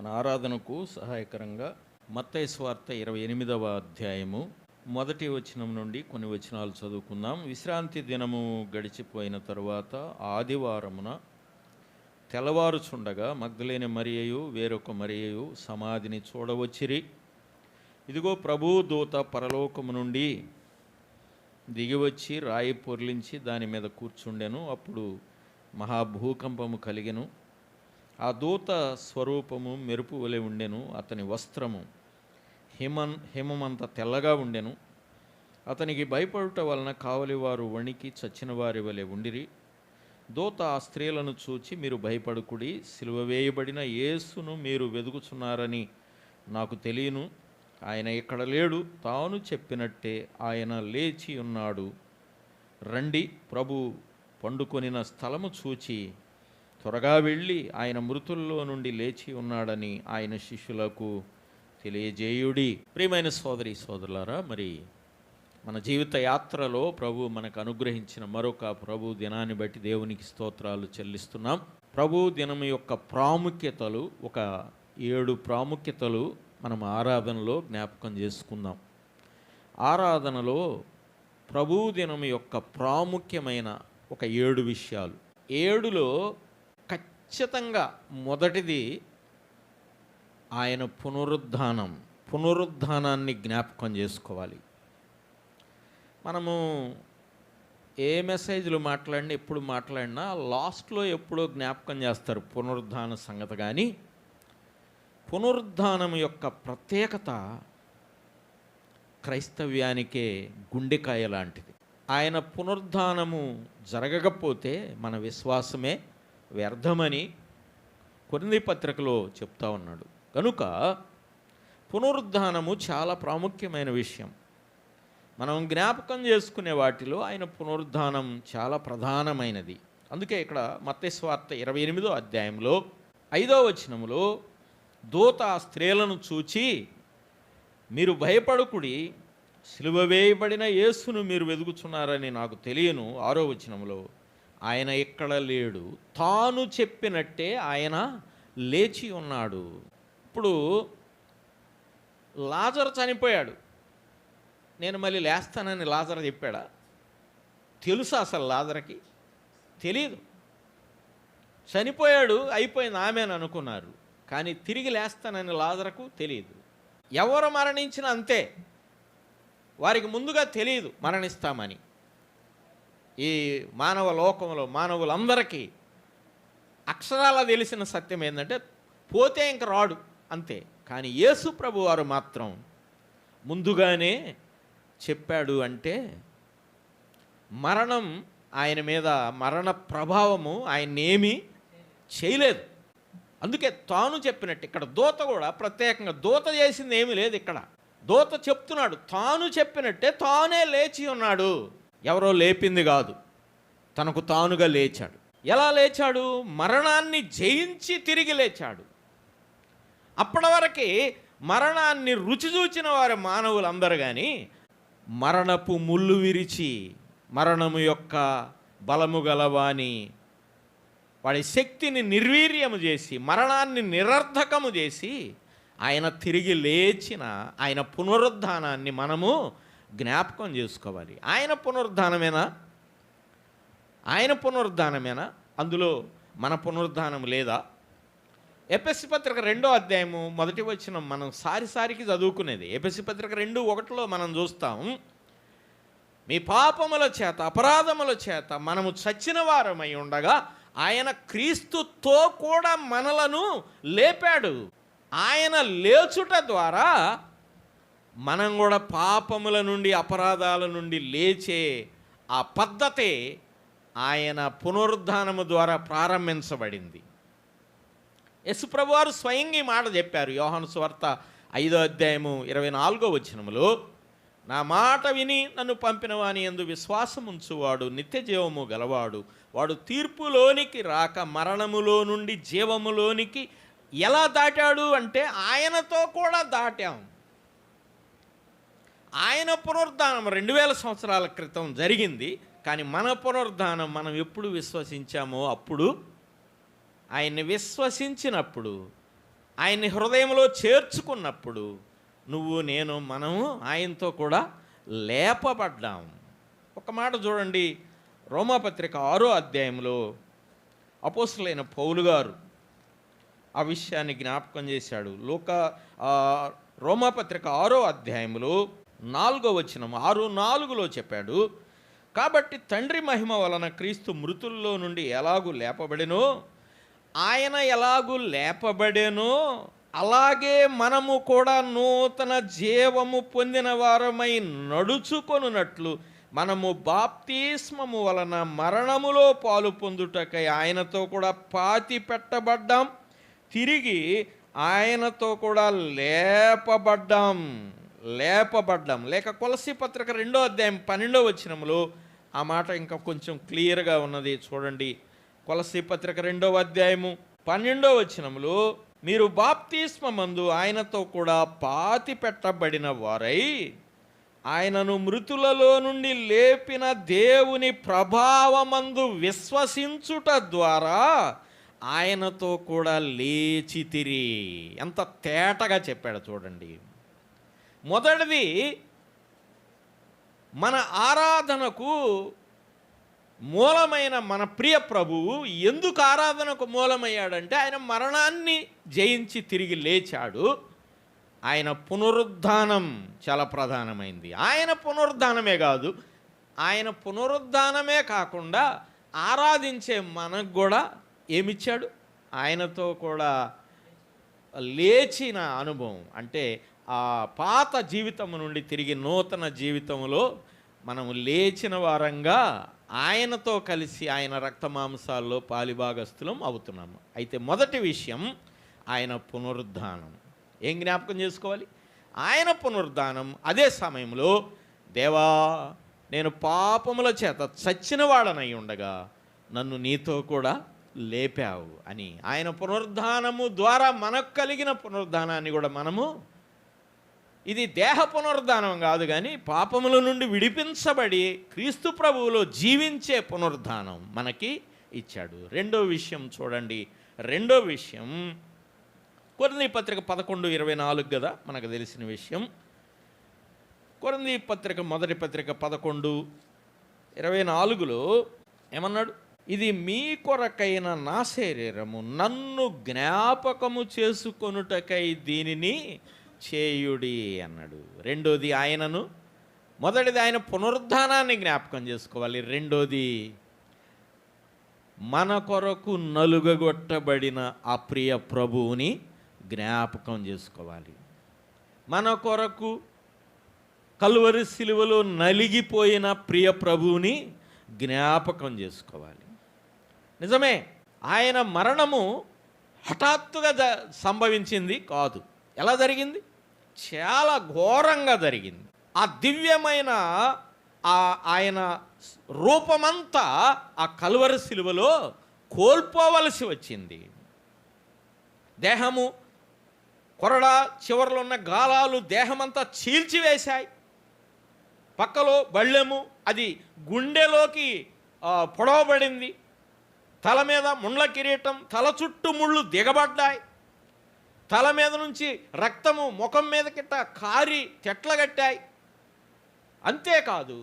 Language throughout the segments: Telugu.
మన ఆరాధనకు సహాయకరంగా మత్తయి సువార్త 28వ అధ్యాయము మొదటి వచనం నుండి కొన్ని వచనాలు చదువుకుందాం. విశ్రాంతి దినము గడిచిపోయిన తరువాత ఆదివారమున తెల్లవారుచుండగా మగ్దలేని మరియయు వేరొక మరియయు సమాధిని చూడవచ్చిరి. ఇదిగో ప్రభువు దూత పరలోకము నుండి దిగివచ్చి రాయి పొర్లించి దాని మీద కూర్చుండెను. అప్పుడు మహాభూకంపము కలిగెను. ఆ దూత స్వరూపము మెరుపు వలె ఉండెను. అతని వస్త్రము హిమమంత తెల్లగా ఉండెను. అతనికి భయపడుట వలన కావలివారు వణికి చచ్చిన వారి వలె ఉండిరి. దూత ఆ స్త్రీలను చూచి, మీరు భయపడుకుడి, సిలువ వేయబడిన యేసును మీరు వెదుకుచున్నారని నాకు తెలియను. ఆయన ఇక్కడ లేడు, తాను చెప్పినట్టే ఆయన లేచి ఉన్నాడు. రండి, ప్రభు పండుకొనిన స్థలము చూచి త్వరగా వెళ్ళి ఆయన మృతుల్లో నుండి లేచి ఉన్నాడని ఆయన శిష్యులకు తెలియజేయుడి. ప్రియమైన సోదరి సోదరులారా, మరి మన జీవిత యాత్రలో ప్రభు మనకు అనుగ్రహించిన మరొక ప్రభు దినాన్ని బట్టి దేవునికి స్తోత్రాలు చెల్లిస్తున్నాం. ప్రభు దినం యొక్క ప్రాముఖ్యతలు, ఒక 7 ప్రాముఖ్యతలు మనం ఆరాధనలో జ్ఞాపకం చేసుకుందాం. ఆరాధనలో ప్రభు దినం యొక్క ప్రాముఖ్యమైన ఒక 7 విషయాలు. 7లో ఖచ్చితంగా మొదటిది ఆయన పునరుద్ధానాన్ని జ్ఞాపకం చేసుకోవాలి. మనము ఏ మెసేజ్లు మాట్లాడినా, ఎప్పుడు మాట్లాడినా లాస్ట్లో ఎప్పుడో జ్ఞాపకం చేస్తారు పునరుద్ధాన సంగతి. కానీ పునరుద్ధానం యొక్క ప్రత్యేకత క్రైస్తవ్యానికే గుండెకాయ లాంటిది. ఆయన పునరుద్ధానము జరగకపోతే మన విశ్వాసమే వ్యర్థమని కొరింథీ పత్రికలో చెప్తా ఉన్నాడు. కనుక పునరుద్ధానము చాలా ప్రాముఖ్యమైన విషయం. మనం జ్ఞాపకం చేసుకునే వాటిలో ఆయన పునరుద్ధానం చాలా ప్రధానమైనది. అందుకే ఇక్కడ మత్తయి సువార్త 28వ అధ్యాయంలో 5వ వచనములో దూత ఆ స్త్రీలను చూచి, మీరు భయపడుకుడి, సిలువ వేయబడిన యేసును మీరు వెదుకుచున్నారని నాకు తెలియను. 6వ వచనంలో ఆయన ఇక్కడ లేడు, తాను చెప్పినట్టే ఆయన లేచి ఉన్నాడు. ఇప్పుడు లాజరు చనిపోయాడు, నేను మళ్ళీ లేస్తానని లాజరు చెప్పాడా? తెలుసా అసలు లాజరుకి? తెలియదు. చనిపోయాడు, అయిపోయింది, ఆమెను అనుకున్నారు. కానీ తిరిగి లేస్తానని లాజరుకు తెలియదు. ఎవరు మరణించినా అంతే, వారికి ముందుగా తెలియదు మరణిస్తామని. ఈ మానవ లోకంలో మానవులందరికీ అక్షరాల తెలిసిన సత్యం ఏంటంటే పోతే ఇంక రాడు, అంతే. కానీ యేసు ప్రభు వారు మాత్రం ముందుగానే చెప్పాడు. అంటే మరణం ఆయన మీద, మరణ ప్రభావము ఆయన్నేమీ చేయలేదు. అందుకే తాను చెప్పినట్టు ఇక్కడ దూత కూడా ప్రత్యేకంగా దూత చేసింది ఏమీ లేదు. ఇక్కడ దూత చెప్తున్నాడు, తాను చెప్పినట్టే తానే లేచి ఉన్నాడు. ఎవరో లేపింది కాదు, తనకు తానుగా లేచాడు. ఎలా లేచాడు? మరణాన్ని జయించి తిరిగి లేచాడు. అప్పటి వరకు మరణాన్ని రుచి చూచిన వారు మానవులందరూ కానీ మరణపు ముళ్ళు విరిచి మరణము యొక్క బలము గలవాని వాడి శక్తిని నిర్వీర్యము చేసి మరణాన్ని నిరర్ధకము చేసి ఆయన తిరిగి లేచిన ఆయన పునరుద్ధానాన్ని మనము జ్ఞాపకం చేసుకోవాలి. ఆయన పునరుద్ధానమేనా? అందులో మన పునరుద్ధానం లేదా? ఎఫెసీ పత్రిక 2వ అధ్యాయము మొదటి వచనం మనం సారికి చదువుకునేది. ఎఫెసీ పత్రిక 2:1 మనం చూస్తాం, మీ పాపముల చేత అపరాధముల చేత మనము చచ్చిన వారమై ఉండగా ఆయన క్రీస్తుతో కూడా మనలను లేపాడు. ఆయన లేచుట ద్వారా మనం కూడా పాపముల నుండి అపరాధాల నుండి లేచే ఆ పద్ధతి ఆయన పునరుద్ధానము ద్వారా ప్రారంభించబడింది. యేసుప్రభు వారు స్వయంగా ఈ మాట చెప్పారు. యోహాను సువార్త 5వ అధ్యాయము 24వ వచనములో, నా మాట విని నన్ను పంపిన వాని యందు విశ్వాసం ఉంచువాడు నిత్య జీవము గలవాడు, వాడు తీర్పులోనికి రాక మరణములో నుండి జీవములోనికి ఎలా దాటాడు అంటే ఆయనతో కూడా దాటాం. ఆయన పునరుద్ధానం 2000 సంవత్సరాల క్రితం జరిగింది. కానీ మన పునరుద్ధానం మనం ఎప్పుడు విశ్వసించామో అప్పుడు, ఆయన్ని విశ్వసించినప్పుడు ఆయన్ని హృదయంలో చేర్చుకున్నప్పుడు నువ్వు నేను మనము ఆయనతో కూడా లేపబడ్డాం. ఒక మాట చూడండి, రోమాపత్రిక 6వ అధ్యాయంలో అపోస్తలుడైన పౌలు గారు ఆ విషయాన్ని జ్ఞాపకం చేశాడు. రోమాపత్రిక 6వ అధ్యాయంలో 4వ వచనం 6:4 చెప్పాడు, కాబట్టి తండ్రి మహిమ వలన క్రీస్తు మృతుల్లో నుండి ఎలాగూ లేపబడెనో, ఆయన ఎలాగూ లేపబడెనో అలాగే మనము కూడా నూతన జీవము పొందిన వారమై నడుచుకొనున్నట్లు మనము బాప్తిస్మము వలన మరణములో పాలు పొందుటకై ఆయనతో కూడా పాతి పెట్టబడ్డాం, తిరిగి ఆయనతో కూడా లేపబడ్డాం. లేక కొలస్సీ పత్రిక 2వ అధ్యాయం 12వ వచనంలో ఆ మాట ఇంకా కొంచెం క్లియర్గా ఉన్నది చూడండి. కొలస్సీ పత్రిక 2వ అధ్యాయము 12వ వచనంలో, మీరు బాప్తిస్మమందు ఆయనతో కూడా పాతి పెట్టబడిన వారై ఆయనను మృతులలో నుండి లేపిన దేవుని ప్రభావమందు విశ్వసించుట ద్వారా ఆయనతో కూడా లేచితిరి. ఎంత తేటగా చెప్పాడు చూడండి. మొదటిది, మన ఆరాధనకు మూలమైన మన ప్రియ ప్రభువు ఎందుకు ఆరాధనకు మూలమయ్యాడంటే ఆయన మరణాన్ని జయించి తిరిగి లేచాడు. ఆయన పునరుద్ధానం చాలా ప్రధానమైంది. ఆయన పునరుద్ధానమే కాదు, ఆయన పునరుద్ధానమే కాకుండా ఆరాధించే మనకు కూడా ఏమిచ్చాడు? ఆయనతో కూడా లేచిన అనుభవం. అంటే ఆ పాత జీవితం నుండి తిరిగి నూతన జీవితంలో మనము లేచిన వారంగా ఆయనతో కలిసి ఆయన రక్తమాంసాల్లో పాలిభాగస్థులం అవుతున్నాము. అయితే మొదటి విషయం ఆయన పునరుద్ధానం. ఏం జ్ఞాపకం చేసుకోవాలి? ఆయన పునరుద్ధానం. అదే సమయంలో, దేవా నేను పాపముల చేత చచ్చిన వాడనై ఉండగా నన్ను నీతో కూడా లేపావు అని ఆయన పునరుద్ధానము ద్వారా మనకు కలిగిన పునరుద్ధానాన్ని కూడా మనము, ఇది దేహ పునరుద్ధానం కాదు కానీ పాపముల నుండి విడిపించబడి క్రీస్తు ప్రభువులో జీవించే పునరుద్ధానం మనకి ఇచ్చాడు. రెండో విషయం చూడండి. రెండో విషయం కొరింథీ పత్రిక 11:24 కదా మనకు తెలిసిన విషయం. కొరింథీ పత్రిక మొదటి పత్రిక 11:24లో ఏమన్నాడు? ఇది మీ కొరకైన నా శరీరము, నన్ను జ్ఞాపకము చేసుకొనుటకై దీనిని చేయుడి అన్నాడు. రెండోది ఆయనను, మొదటిది ఆయన పునరుద్ధానాన్ని జ్ఞాపకం చేసుకోవాలి. రెండోది మన కొరకు నలుగగొట్టబడిన ఆ ప్రియ ప్రభువుని జ్ఞాపకం చేసుకోవాలి. మన కొరకు కల్వరి సిలువలో నలిగిపోయిన ప్రియ ప్రభువుని జ్ఞాపకం చేసుకోవాలి. నిజమే, ఆయన మరణము హఠాత్తుగా సంభవించింది కాదు. ఎలా జరిగింది? చాలా ఘోరంగా జరిగింది. ఆ దివ్యమైన ఆయన రూపమంతా ఆ కల్వరి సిలువలో కోల్పోవలసి వచ్చింది. దేహము కొరడా చివరిలో ఉన్న గాలాలు దేహమంతా చీల్చివేశాయి. పక్కలో బళ్ళెము, అది గుండెలోకి పొడవబడింది. తల మీద ముండ్ల కిరీటం, తల చుట్టూ ముళ్ళు దిగబడ్డాయి. తల మీద నుంచి రక్తము ముఖం మీద కిట్ట కారి తెట్లగట్టాయి. అంతేకాదు,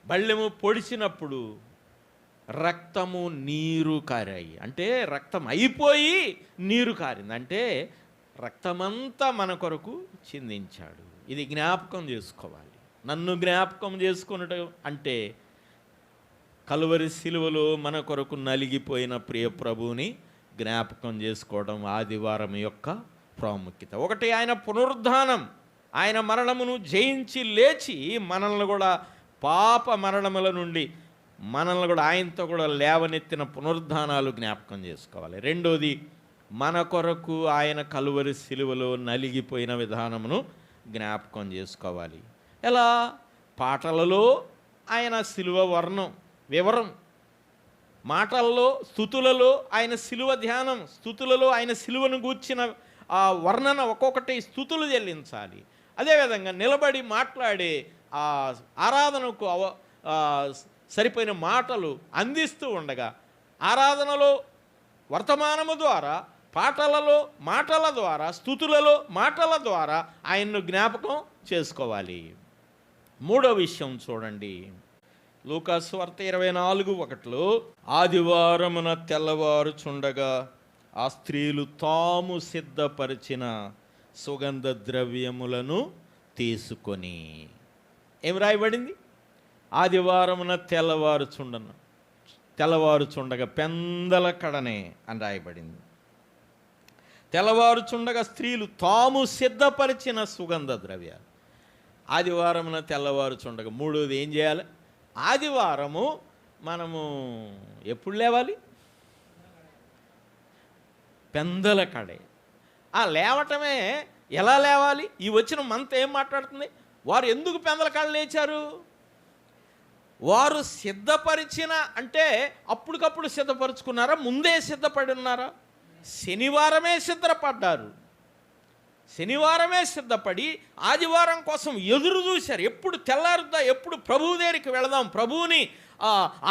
బళ్ళెము పొడిచినప్పుడు రక్తము నీరు కారాయి. అంటే రక్తం అయిపోయి నీరు కారింది. అంటే రక్తమంతా మన కొరకు చిందించాడు. ఇది జ్ఞాపకం చేసుకోవాలి. నన్ను జ్ఞాపకం చేసుకున్నట్టు అంటే కల్వరి సిలువలో మన కొరకు నలిగిపోయిన ప్రియ ప్రభువుని జ్ఞాపకం చేసుకోవడం ఆదివారం యొక్క ప్రాముఖ్యత. ఒకటి ఆయన పునరుద్ధానం, ఆయన మరణమును జయించి లేచి మనల్ని కూడా పాప మరణముల నుండి మనల్ని కూడా ఆయనతో కూడా లేవనెత్తిన పునరుద్ధానాలు జ్ఞాపకం చేసుకోవాలి. రెండోది మన కొరకు ఆయన కల్వరి సిలువలో నలిగిపోయిన విధానమును జ్ఞాపకం చేసుకోవాలి. ఎలా? పాటలలో ఆయన సిలువ వివరం, మాటల్లో స్థుతులలో ఆయన సిలువ ధ్యానం, స్థుతులలో ఆయన సిలువను గూర్చిన ఆ వర్ణన ఒక్కొక్కటి స్థుతులు చెల్లించాలి. అదేవిధంగా నిలబడి మాట్లాడే ఆ ఆరాధనకు సరిపోయిన మాటలు అందిస్తూ ఉండగా, ఆరాధనలో వర్తమానము ద్వారా పాటలలో మాటల ద్వారా, స్తుతులలో మాటల ద్వారా ఆయన్ను జ్ఞాపకం చేసుకోవాలి. మూడో విషయం చూడండి, లూకాసు వార్త 24:1 ఆదివారమున తెల్లవారుచుండగా ఆ స్త్రీలు తాము సిద్ధపరిచిన సుగంధ ద్రవ్యములను తీసుకొని. ఏం రాయబడింది? ఆదివారమున తెల్లవారుచుండగా పెందల కడనే అని రాయబడింది. తెల్లవారుచుండగా స్త్రీలు తాము సిద్ధపరిచిన సుగంధ ద్రవ్యాలు. ఆదివారమున తెల్లవారుచుండగా. మూడోది ఏం చేయాలి? ఆదివారము మనము ఎప్పుడు లేవాలి? పెందల కడే. ఆ లేవటమే ఎలా లేవాలి? ఈ వచ్చిన మంత ఏం మాట్లాడుతుంది? వారు ఎందుకు పెందల కాడ లేచారు? వారు సిద్ధపరిచిన అంటే అప్పటికప్పుడు సిద్ధపరుచుకున్నారా? ముందే సిద్ధపడి ఉన్నారా? శనివారమే సిద్ధపడ్డారు. శనివారమే సిద్ధపడి ఆదివారం కోసం ఎదురు చూశారు. ఎప్పుడు తెల్లారుద్దా, ఎప్పుడు ప్రభువు దగ్గరికి వెళదాం, ప్రభువుని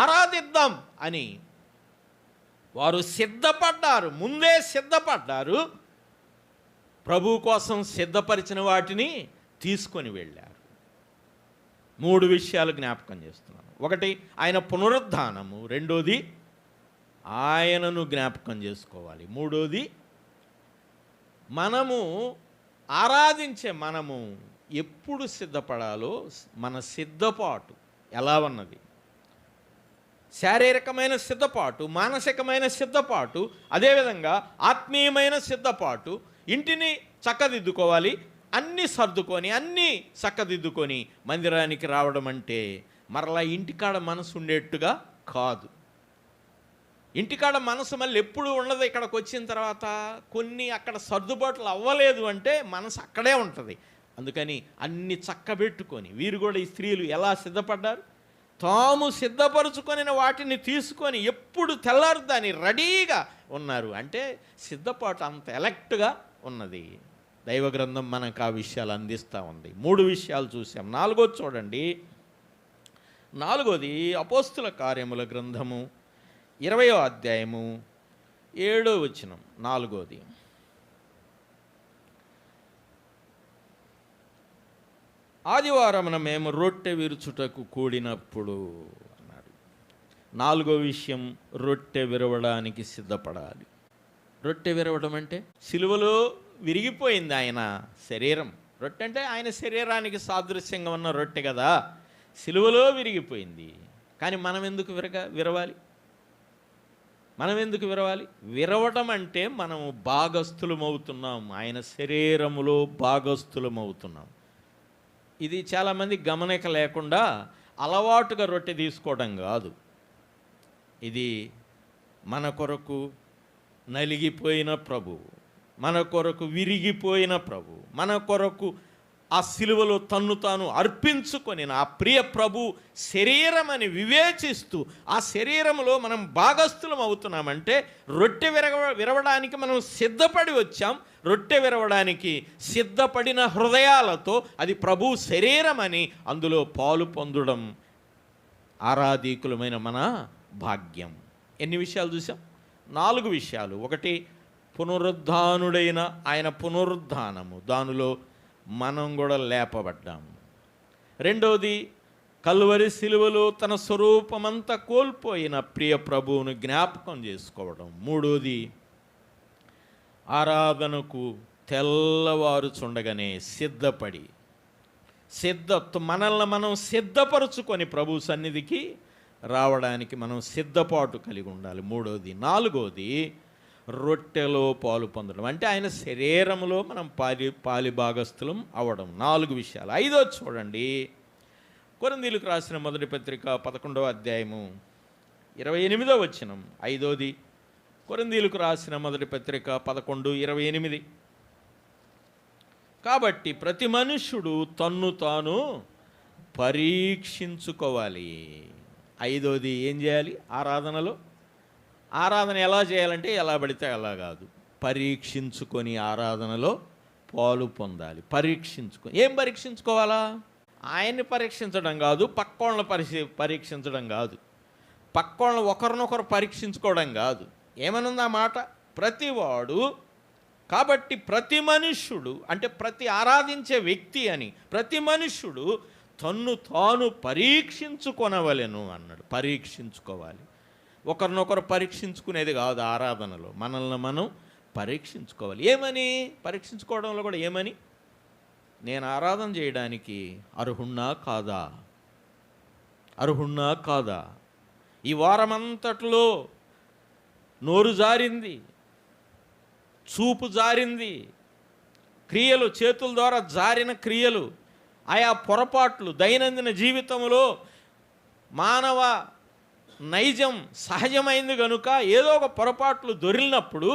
ఆరాధిద్దాం అని వారు సిద్ధపడ్డారు. ముందే సిద్ధపడ్డారు. ప్రభువు కోసం సిద్ధపరిచిన వాటిని తీసుకొని వెళ్ళారు. 3 విషయాలు జ్ఞాపకం చేస్తున్నాను. ఒకటి ఆయన పునరుద్ధానము, రెండోది ఆయనను జ్ఞాపకం చేసుకోవాలి, మూడోది మనము ఆరాధించే మనము ఎప్పుడు సిద్ధపడాలో మన సిద్ధపాటు ఎలా ఉన్నది. శారీరకమైన సిద్ధపాటు, మానసికమైన సిద్ధపాటు, అదేవిధంగా ఆత్మీయమైన సిద్ధపాటు. ఇంటిని చక్కదిద్దుకోవాలి, అన్నీ సర్దుకొని అన్నీ చక్కదిద్దుకొని మందిరానికి రావడం అంటే మరలా ఇంటికాడ మనసు ఉండేట్టుగా కాదు. ఇంటికాడ మనసు మళ్ళీ ఎప్పుడు ఉండదు. ఇక్కడికి వచ్చిన తర్వాత కొన్ని అక్కడ సర్దుబాట్లు అవ్వలేదు అంటే మనసు అక్కడే ఉంటుంది. అందుకని అన్ని చక్కబెట్టుకొని వీరు కూడా, ఈ స్త్రీలు ఎలా సిద్ధపడ్డారు? తాము సిద్ధపరుచుకొని వాటిని తీసుకొని ఎప్పుడు తెల్లారుద్దని రెడీగా ఉన్నారు. అంటే సిద్ధపాటు అంత ఎలక్ట్గా ఉన్నది. దైవ గ్రంథం మనకు ఆ విషయాలు అందిస్తూ ఉంది. 3 విషయాలు చూసాం. 4వది చూడండి. 4వది అపోస్తుల కార్యముల గ్రంథము 20వ అధ్యాయము 7వ వచనం. 4వది ఆదివారమున మేము రొట్టె విరుచుటకు కూడినప్పుడు అన్నాడు. 4వ విషయం, రొట్టె విరవడానికి సిద్ధపడాలి. రొట్టె విరవడం అంటే సిలువలో విరిగిపోయింది ఆయన శరీరం. రొట్టె అంటే ఆయన శరీరానికి సాదృశ్యంగా ఉన్న రొట్టె కదా, సిలువలో విరిగిపోయింది. కానీ మనం ఎందుకు విరవాలి? మనం ఎందుకు విరవాలి? విరవటం అంటే మనము భాగస్థులమవుతున్నాం, ఆయన శరీరములో భాగస్థులమవుతున్నాం. ఇది చాలామంది గమనిక లేకుండా అలవాటుగా రొట్టె తీసుకోవడం కాదు. ఇది మన కొరకు నలిగిపోయిన ప్రభువు, మన కొరకు విరిగిపోయిన ప్రభువు, మన కొరకు ఆ సిలువలో తన్ను తాను అర్పించుకొని ఆ ప్రియ ప్రభు శరీరం అని వివేచిస్తూ ఆ శరీరంలో మనం భాగస్థులం అవుతున్నామంటే రొట్టె విరవడానికి మనం సిద్ధపడి వచ్చాం. రొట్టె విరవడానికి సిద్ధపడిన హృదయాలతో అది ప్రభు శరీరం అని అందులో పాలు పొందడం ఆరాధీకులమైన మన భాగ్యం. ఎన్ని విషయాలు చూసాం? 4 విషయాలు. ఒకటి, పునరుద్ధానుడైన ఆయన పునరుద్ధానము, దానిలో మనం కూడా లేపబడ్డాము. రెండవది, కల్వరి సిలువలో తన స్వరూపమంతా కోల్పోయిన ప్రియ ప్రభువును జ్ఞాపకం చేసుకోవడం. మూడోది, ఆరాధనకు తెల్లవారుచుండగానే సిద్ధపడి మనల్ని మనం సిద్ధపరచుకొని ప్రభు సన్నిధికి రావడానికి మనం సిద్ధపాటు కలిగి ఉండాలి. మూడోది. 4వది, రొట్టెలో పాలు పొందడం అంటే ఆయన శరీరంలో మనం పాలి భాగస్థులం అవ్వడం. 4 విషయాలు. 5వది చూడండి, కొరింథీయులకు రాసిన మొదటి పత్రిక 11వ అధ్యాయము 28వ వచనం. 5వది, కొరింథీయులకు రాసిన మొదటి పత్రిక 11:28. కాబట్టి ప్రతి మనుష్యుడు తన్ను తాను పరీక్షించుకోవాలి. 5వది ఏం చేయాలి? ఆరాధన ఎలా చేయాలంటే ఎలా పడితే అలా కాదు, పరీక్షించుకొని ఆరాధనలో పాలు పొందాలి. ఏం పరీక్షించుకోవాలా? ఆయన్ని పరీక్షించడం కాదు, పక్కోళ్ళని పరీక్షించడం కాదు, పక్కోళ్ళని ఒకరినొకరు పరీక్షించుకోవడం కాదు. ఏమనుంది ఆ మాట? ప్రతివాడు. కాబట్టి ప్రతి మనుష్యుడు, అంటే ప్రతి ఆరాధించే వ్యక్తి అని, ప్రతి మనుష్యుడు తన్ను తాను పరీక్షించుకొనవలెను అన్నాడు. పరీక్షించుకోవాలి. ఒకరినొకరు పరీక్షించుకునేది కాదు ఆరాధనలో, మనల్ని మనం పరీక్షించుకోవాలి. ఏమని పరీక్షించుకోవడంలో కూడా ఏమని? నేను ఆరాధన చేయడానికి అర్హుణ్ణా కాదా, అర్హుణ్ణా కాదా? ఈ వారమంతట్లో నోరు జారింది, చూపు జారింది, క్రియలు, చేతుల ద్వారా జారిన క్రియలు, ఆయా పొరపాట్లు దైనందిన జీవితంలో మానవ నైజం సహజమైంది కనుక ఏదో ఒక పొరపాట్లు దొరికినప్పుడు,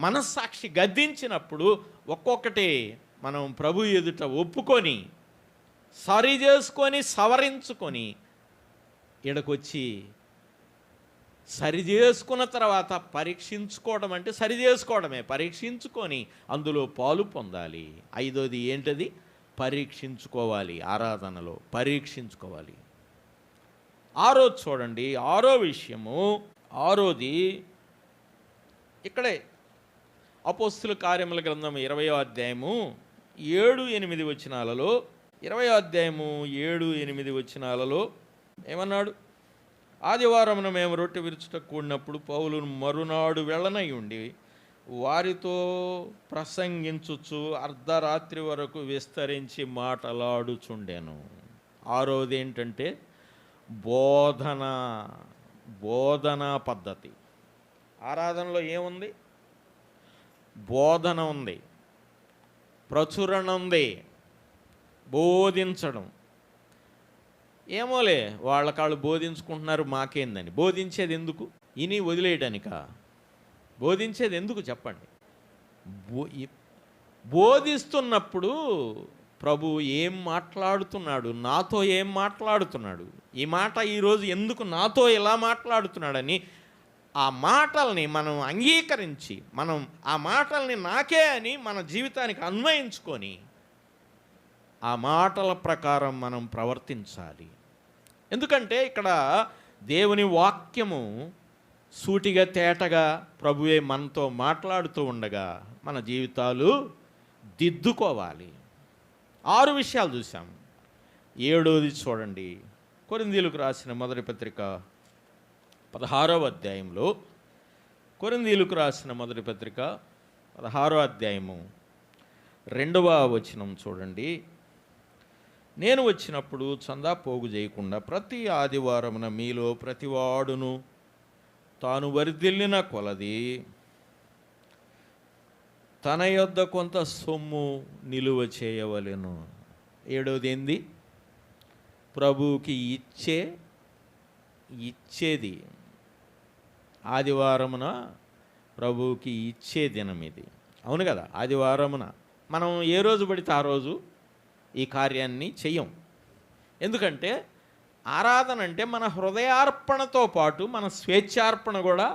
మనస్సాక్షి గద్దించినప్పుడు ఒక్కొక్కటి మనం ప్రభు ఎదుట ఒప్పుకొని సరి చేసుకొని సవరించుకొని ఇక్కడికొచ్చి సరి చేసుకున్న తర్వాత పరీక్షించుకోవడం, అంటే సరి చేసుకోవడమే, పరీక్షించుకొని అందులో పాలు పొందాలి. ఐదోది ఏంటది? పరీక్షించుకోవాలి. ఆరాధనలో పరీక్షించుకోవాలి. ఆరోది చూడండి, ఆరో విషయము, ఆరోది ఇక్కడే అపోస్తుల కార్యముల గ్రంథం 20వ అధ్యాయము 7-8 వచనాలలో, 20వ అధ్యాయము 7-8 వచనాలలో ఏమన్నాడు? ఆదివారమున మేము రొట్టె విరుచుటకు కూడినప్పుడు పౌలును మరునాడు వెళ్ళనై ఉండి వారితో ప్రసంగించుచు అర్ధరాత్రి వరకు విస్తరించి మాటలాడుచుండెను. ఆరోది ఏంటంటే బోధనా పద్ధతి. ఆరాధనలో ఏముంది? బోధన ఉంది, ప్రచురణ ఉంది, బోధించడం. ఏమోలే వాళ్ళకాళ్ళు బోధించుకుంటున్నారు, మాకేందని. బోధించేది ఎందుకు? ఇని వదిలేయడానికా? బోధించేది ఎందుకు చెప్పండి? బోధిస్తున్నప్పుడు ప్రభు ఏం మాట్లాడుతున్నాడు, నాతో ఏం మాట్లాడుతున్నాడు, ఈ మాట ఈరోజు ఎందుకు నాతో ఇలా మాట్లాడుతున్నాడని ఆ మాటల్ని మనం అంగీకరించి, మనం ఆ మాటల్ని నాకే అని మన జీవితానికి అన్వయించుకొని ఆ మాటల ప్రకారం మనం ప్రవర్తించాలి. ఎందుకంటే ఇక్కడ దేవుని వాక్యము సూటిగా తేటగా ప్రభువే మనతో మాట్లాడుతూ ఉండగా మన జీవితాలు దిద్దుకోవాలి. 6 విషయాలు చూసాం. 7వది చూడండి, కొరింథీయులకు రాసిన మొదటి పత్రిక 16వ అధ్యాయంలో, కొరింథీయులకు రాసిన మొదటి పత్రిక 16వ అధ్యాయము 2వ వచనం చూడండి. నేను వచ్చినప్పుడు చందా పోగు చేయకుండా ప్రతి ఆదివారమున మీలో ప్రతివాడును తాను వర్ధిల్లిన కొలది తన యొద్ద కొంత సొమ్ము నిలువ చేయవలెను. 7వది ఏంది? ప్రభువుకి ఇచ్చేది. ఆదివారమున ప్రభువుకి ఇచ్చే దినం ఇది, అవును కదా? ఆదివారమున మనం ఏ రోజు పడితే ఆ రోజు ఈ కార్యాన్ని చెయ్యం. ఎందుకంటే ఆరాధన అంటే మన హృదయార్పణతో పాటు మన స్వేచ్ఛార్పణ కూడా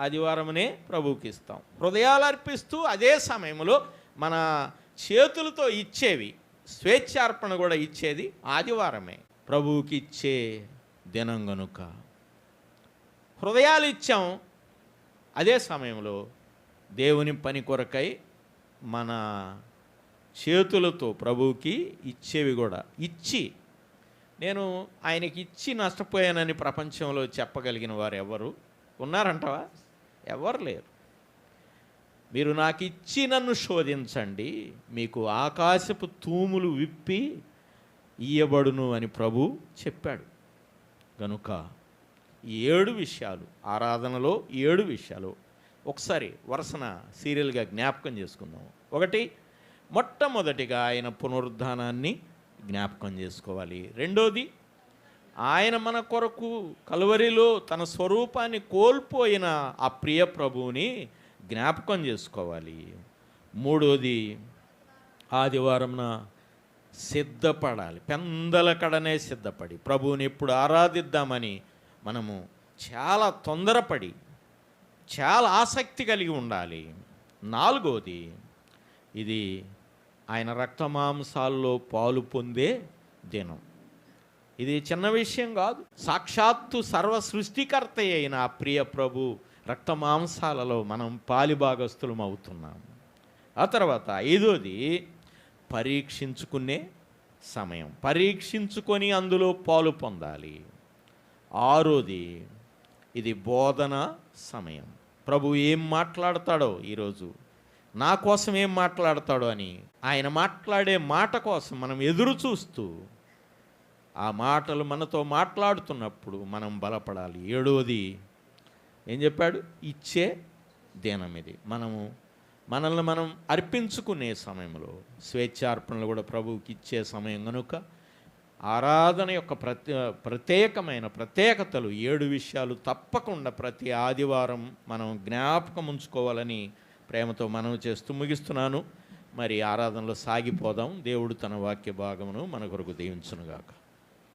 ఆదివారమునే ప్రభువుకి ఇస్తాం. హృదయాలు అర్పిస్తూ అదే సమయంలో మన చేతులతో ఇచ్చేవి, స్వేచ్ఛార్పణ కూడా ఇచ్చేది ఆదివారమే. ప్రభువుకి ఇచ్చే దినం గనుక హృదయాలు ఇచ్చాం, అదే సమయంలో దేవుని పని కొరకై మన చేతులతో ప్రభువుకి ఇచ్చేవి కూడా ఇచ్చి, నేను ఆయనకి ఇచ్చి నష్టపోయానని ప్రపంచంలో చెప్పగలిగిన వారు ఎవరు ఉన్నారంటవా? ఎవరు లేరు. మీరు నాకు ఇచ్చి నన్ను శోధించండి, మీకు ఆకాశపు తూములు విప్పి ఇయ్యబడును అని ప్రభు చెప్పాడు. గనుక 7 విషయాలు, ఆరాధనలో 7 విషయాలు ఒకసారి వరుసన సీరియల్గా జ్ఞాపకం చేసుకుందాం. 1, మొట్టమొదటిగా ఆయన పునరుద్ధానాన్ని జ్ఞాపకం చేసుకోవాలి. 2వది, ఆయన మన కొరకు కలువరిలో తన స్వరూపాన్ని కోల్పోయిన ఆ ప్రియ ప్రభువుని జ్ఞాపకం చేసుకోవాలి. 3వది, ఆదివారంన సిద్ధపడాలి. పెందల కడనే సిద్ధపడి ప్రభువుని ఎప్పుడు ఆరాధిద్దామని మనము చాలా తొందరపడి చాలా ఆసక్తి కలిగి ఉండాలి. 4వది, ఇది ఆయన రక్తమాంసాల్లో పాలు పొందే దినం. ఇది చిన్న విషయం కాదు. సాక్షాత్తు సర్వ సృష్టికర్త అయిన ఆ ప్రియ ప్రభు రక్త మాంసాలలో మనం పాలిభాగస్తులం అవుతున్నాం. ఆ తర్వాత 5వది పరీక్షించుకునే సమయం, పరీక్షించుకొని అందులో పాలు పొందాలి. 6వది ఇది బోధన సమయం. ప్రభు ఏం మాట్లాడతాడో ఈరోజు, నా కోసం ఏం మాట్లాడతాడో అని ఆయన మాట్లాడే మాట కోసం మనం ఎదురు చూస్తూ ఆ మాటలు మనతో మాట్లాడుతున్నప్పుడు మనం బలపడాలి. 7వది ఏం చెప్పాడు? ఇచ్చే దినం ఇది. మనల్ని మనం అర్పించుకునే సమయంలో స్వేచ్ఛార్పణలు కూడా ప్రభువుకి ఇచ్చే సమయం కనుక ఆరాధన యొక్క ప్రత్యేకతలు 7 విషయాలు తప్పకుండా ప్రతి ఆదివారం మనం జ్ఞాపకం ఉంచుకోవాలని ప్రేమతో మనవి చేస్తూ ముగిస్తున్నాను. మరి ఆరాధనలో సాగిపోదాం. దేవుడు తన వాక్య భాగమును మన కొరకు దీవించునుగాక.